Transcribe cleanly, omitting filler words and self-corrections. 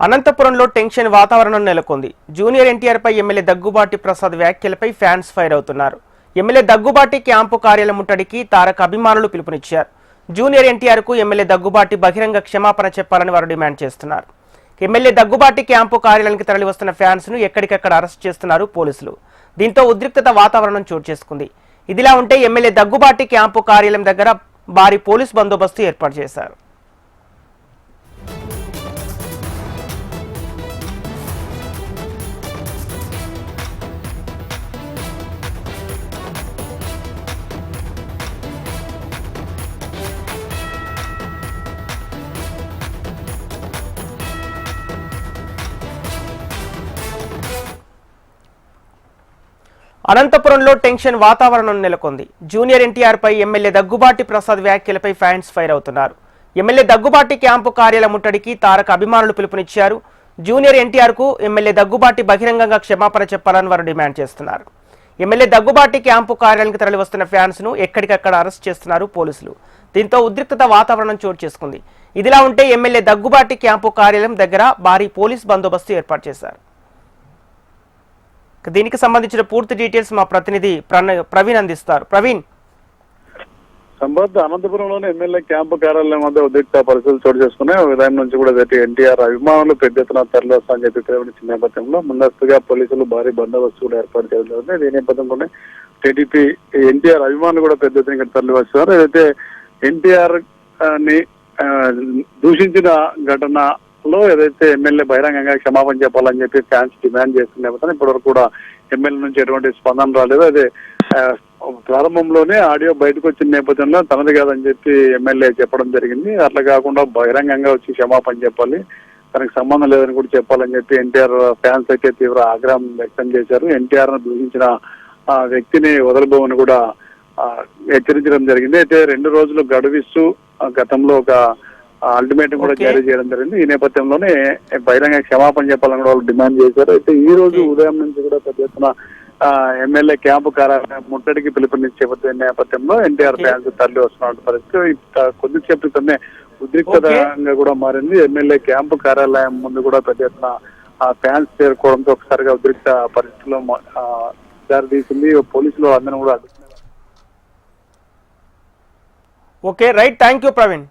అనంతపురంలో టెన్షన్ వాతావరణం నెలకొంది. జూనియర్ ఎన్టీఆర్ పై ఎమ్మెల్యే దగ్గుబాటి ప్రసాద్ వ్యాఖ్యలపై ఫ్యాన్స్ ఫైర్ అవుతున్నారు. ఎమ్మెల్యే దగ్గుబాటి క్యాంపు కార్యాలయం ముట్టడికి తారక అభిమానులు పిలుపునిచ్చారు. జూనియర్ ఎన్టీఆర్ కు ఎమ్మెల్యే దగ్గుబాటి బహిరంగ క్షమాపణ చెప్పాలని వారు డిమాండ్ చేస్తున్నారు. ఎమ్మెల్యే దగ్గుబాటి క్యాంపు కార్యాలయానికి తరలివస్తున్న ఫ్యాన్స్ ను ఎక్కడికక్కడ అరెస్ట్ చేస్తున్నారు పోలీసులు. దీంతో ఉద్రిక్తత వాతావరణం చోటు చేసుకుంది. ఇదిలా ఉంటే ఎమ్మెల్యే దగ్గుబాటి క్యాంపు కార్యాలయం దగ్గర భారీ పోలీస్ బందోబస్తు ఏర్పాటు చేశారు. అనంతపురంలో టెన్షన్ వాతావరణం నెలకొంది. జూనియర్ ఎన్టీఆర్ పై ఎమ్మెల్యే దగ్గుబాటి ప్రసాద్ వ్యాఖ్యలపై ఫ్యాన్స్ ఫైర్ అవుతున్నారు. ఎమ్మెల్యే దగ్గుబాటి క్యాంపు కార్యాలయం ముట్టడికి తారక అభిమానులు పిలుపునిచ్చారు. జూనియర్ ఎన్టీఆర్ కు ఎమ్మెల్యే దగ్గుబాటి బహిరంగంగా క్షమాపణ చెప్పాలని వారు డిమాండ్ చేస్తున్నారు. ఎమ్మెల్యే దగ్గుబాటి క్యాంపు కార్యాలయానికి తరలివస్తున్న ఫ్యాన్స్ ను ఎక్కడికక్కడ అరెస్ట్ చేస్తున్నారు పోలీసులు. దీంతో ఉద్రిక్తత వాతావరణం చోటు చేసుకుంది. ఇదిలా ఉంటే ఎమ్మెల్యే దగ్గుబాటి క్యాంపు కార్యాలయం దగ్గర భారీ పోలీస్ బందోబస్తు ఏర్పాటు చేశారు. దీనికి సంబంధించిన పూర్తి డీటెయిల్స్ మా ప్రతినిధి ప్రవీణ్ అందిస్తారు. ప్రవీణ్, సంబంధిత అనంతపురంలోని ఎమ్మెల్యే క్యాంపు కార్యాలయం వద్ద ఉద్రిక్త పరిస్థితులు చోటు చేసుకున్నాయి. ఉదయం నుంచి కూడా ఎన్టీఆర్ అభిమానులు పెద్ద ఎత్తున తరలివస్తామని చెప్పి పిలుపునిచ్చిన నేపథ్యంలో ముందస్తుగా పోలీసులు భారీ బందోబస్తు కూడా ఏర్పాటు చేయడం జరుగుతుంది. దీని నేపథ్యంలోనే టీడీపీ ఎన్టీఆర్ అభిమానులు కూడా పెద్ద ఎత్తున ఇక్కడ తరలివస్తున్నారు. ఏదైతే ఎన్టీఆర్ ని దూషించిన ఘటనలో ఏదైతే ఎమ్మెల్యే బహిరంగంగా క్షమాపణ చెప్పాలని చెప్పి ఫ్యాన్స్ డిమాండ్ చేస్తున్న నేపథ్యంలో ఇప్పటివరకు కూడా ఎమ్మెల్యే నుంచి ఎటువంటి స్పందన రాలేదు. అదే ప్రారంభంలోనే ఆడియో బయటకు వచ్చిన నేపథ్యంలో తనది కాదని చెప్పి ఎమ్మెల్యే చెప్పడం జరిగింది. అట్లా కాకుండా బహిరంగంగా వచ్చి క్షమాపణ చెప్పాలి, తనకు సంబంధం లేదని కూడా చెప్పాలని చెప్పి ఎన్టీఆర్ ఫ్యాన్స్ అయితే తీవ్ర ఆగ్రహం వ్యక్తం చేశారు. ఎన్టీఆర్ ను దూషించిన వ్యక్తిని వదలబోమని కూడా హెచ్చరించడం జరిగింది. అయితే 2 రోజులు గడువిస్తూ గతంలో ఒక అల్టిమేటం కూడా జారీ చేయడం జరిగింది. ఈ నేపథ్యంలోనే బహిరంగ క్షమాపణ చెప్పాలని కూడా వాళ్ళు డిమాండ్ చేశారు. అయితే ఈ రోజు ఉదయం నుంచి కూడా పెద్ద ఎత్తున ఎమ్మెల్యే క్యాంపు కార్యాలయం ముట్టడికి పిలుపునిచ్చే నేపథ్యంలో ఎన్టీఆర్ ఫ్యాన్స్ తరలి వస్తున్న పరిస్థితి కొద్దిసేపు క్రితమే ఉద్రిక్తంగా కూడా మారింది. ఎమ్మెల్యే క్యాంపు కార్యాలయం ముందు కూడా పెద్ద ఎత్తున ఫ్యాన్స్ చేరుకోవడంతో ఒకసారిగా ఉద్రిక్త పరిస్థితుల్లో దారితీసింది. పోలీసులు అందరూ కూడా okay right, thank you Praveen.